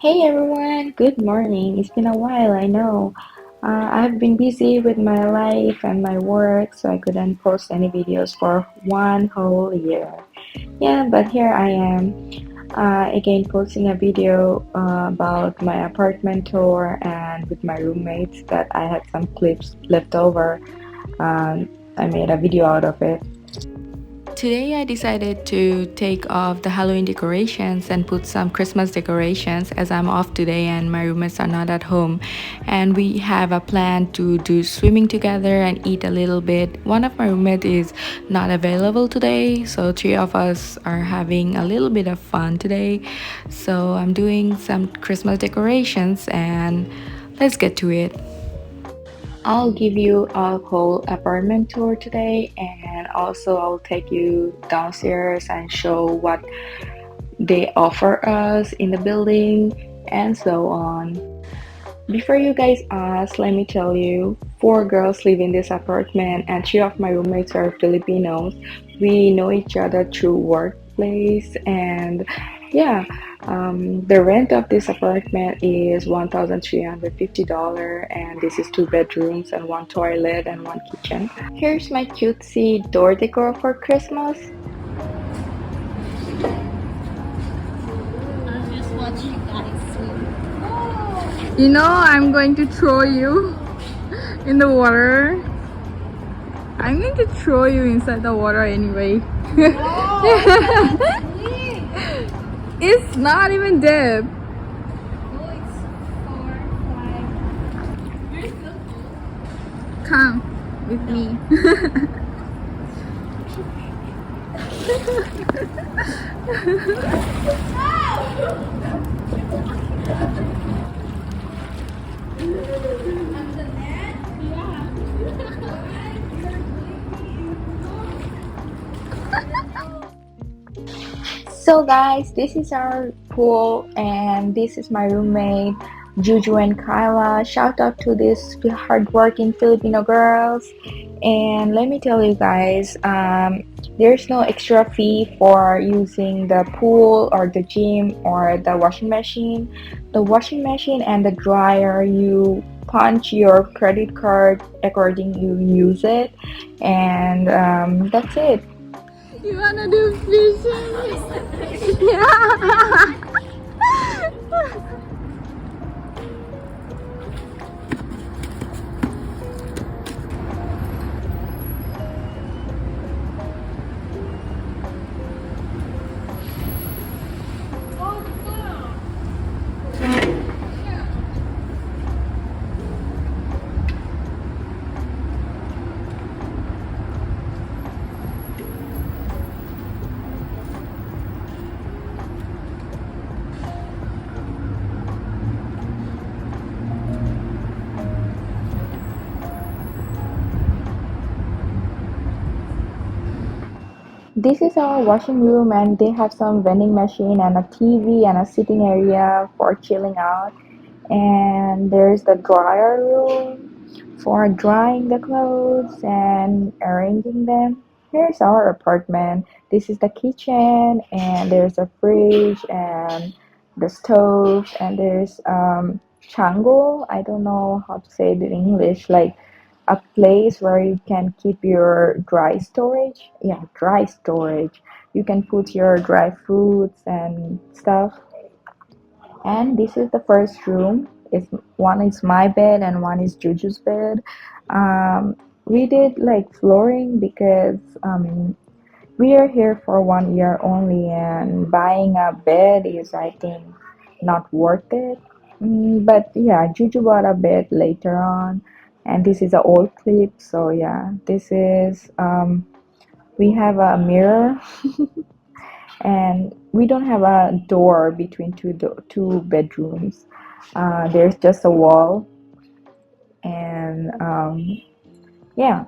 Hey everyone, good morning. It's been a while, I know. I've been busy with my life and my work, so I couldn't post any videos for one whole year. Yeah, but here I am, again posting a video about my apartment tour and with my roommates that I had some clips left over. Um, I made a video out of it. Today I decided to take off the Halloween decorations and put some Christmas decorations as I'm off today and my roommates are not at home. And we have a plan to do swimming together and eat a little bit. One of my roommates is not available today, so three of us are having a little bit of fun today. So I'm doing some Christmas decorations and let's get to it. I'll give you a whole apartment tour today, and also I'll take you downstairs and show what they offer us in the building and so on. Before you guys ask, let me tell you, four girls live in this apartment and three of my roommates are Filipinos. We know each other through workplace and yeah, the rent of this apartment is $1,350 and this is two bedrooms and one toilet and one kitchen. Here's my cutesy door decor for Christmas. I'm just watching guys swim. You know, I'm going to throw you in the water. I'm going to throw you inside the water anyway. Oh, swim. It's not even deep. Oh, it's 4, 5. You're still Come with me. on the net? So guys, this is our pool and this is my roommate Juju and Kyla. Shout out to these hardworking Filipino girls. And let me tell you guys, there's no extra fee for using the pool or the gym or the washing machine. The washing machine and the dryer, you punch your credit card according you use it, and that's it. You wanna do fishing? Yeah. This is our washing room and they have some vending machine and a TV and a sitting area for chilling out. And there's the dryer room for drying the clothes and arranging them. Here's our apartment. This is the kitchen and there's a fridge and the stove and there's chango. I don't know how to say it in English, like a place where you can keep your dry storage. Yeah, dry storage. You can put your dry fruits and stuff. And this is the first room. It's one is my bed and one is Juju's bed. We did like flooring because we are here for 1 year only, and buying a bed is, I think, not worth it. But yeah, Juju bought a bed later on, and this is an old clip. So yeah, this is we have a mirror, and we don't have a door between two bedrooms. There's just a wall, and yeah.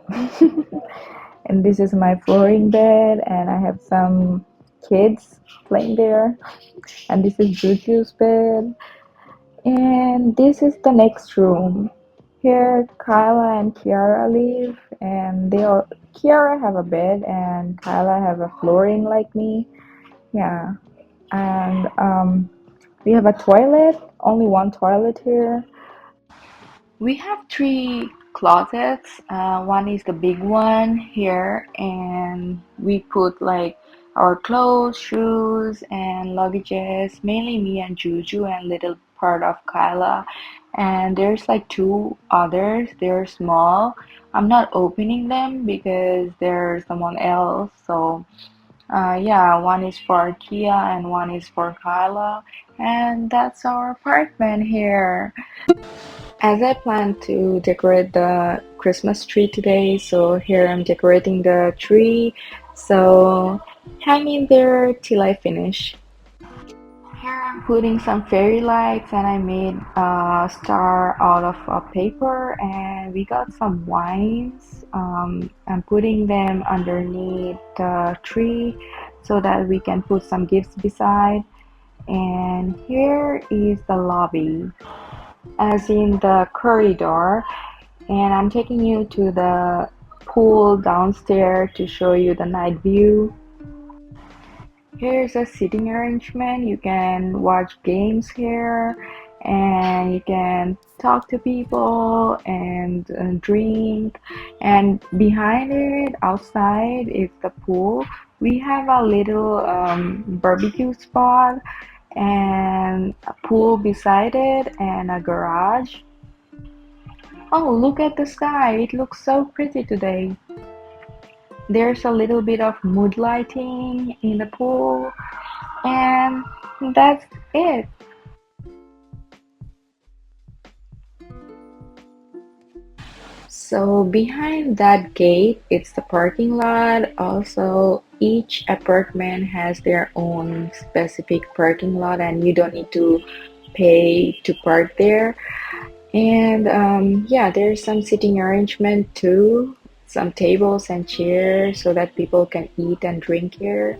And this is my flooring bed, and I have some kids playing there. And this is Juju's bed. And this is the next room. Here, Kyla and Kiara live, and Kiara have a bed, and Kyla have a flooring like me. Yeah, and We have a toilet, only one toilet here. We have three closets. One is the big one here, and we put like our clothes, shoes, and luggages. Mainly me and Juju, and little part of Kyla. And there's like two others. They're small. I'm not opening them because there's someone else. So yeah, one is for Kia and one is for Kyla. And that's our apartment here. As I plan to decorate the Christmas tree today, so here I'm decorating the tree. So hang in there till I finish. Here I'm putting some fairy lights and I made a star out of a paper and we got some wines. I'm putting them underneath the tree so that we can put some gifts beside. And here is the lobby, as in the corridor. And I'm taking you to the pool downstairs to show you the night view. Here's a seating arrangement. You can watch games here and you can talk to people and drink. And behind it, outside, is the pool. We have a little barbecue spot and a pool beside it and a garage. Oh, look at the sky. It looks so pretty today. There's a little bit of mood lighting in the pool, and that's it. So behind that gate, it's the parking lot. Also, each apartment has their own specific parking lot, and you don't need to pay to park there. And yeah, there's some sitting arrangement too, some tables and chairs so that people can eat and drink here.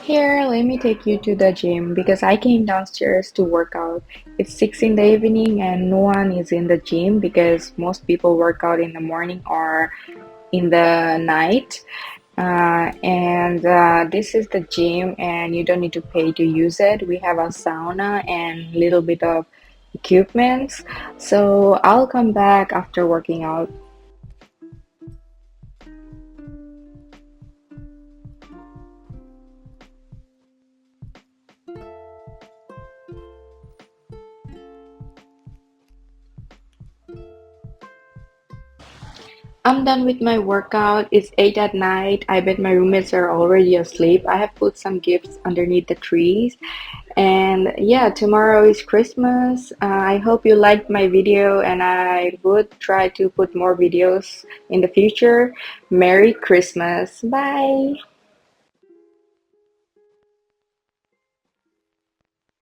Here, let me take you to the gym because I came downstairs to work out. It's 6 in the evening and no one is in the gym because most people work out in the morning or in the night. And this is the gym and you don't need to pay to use it. We have a sauna and little bit of equipments. So I'll come back after working out. I'm done with my workout. It's 8 at night. I bet my roommates are already asleep. I have put some gifts underneath the trees. And yeah, tomorrow is Christmas. I hope you liked my video and I would try to put more videos in the future. Merry Christmas. Bye.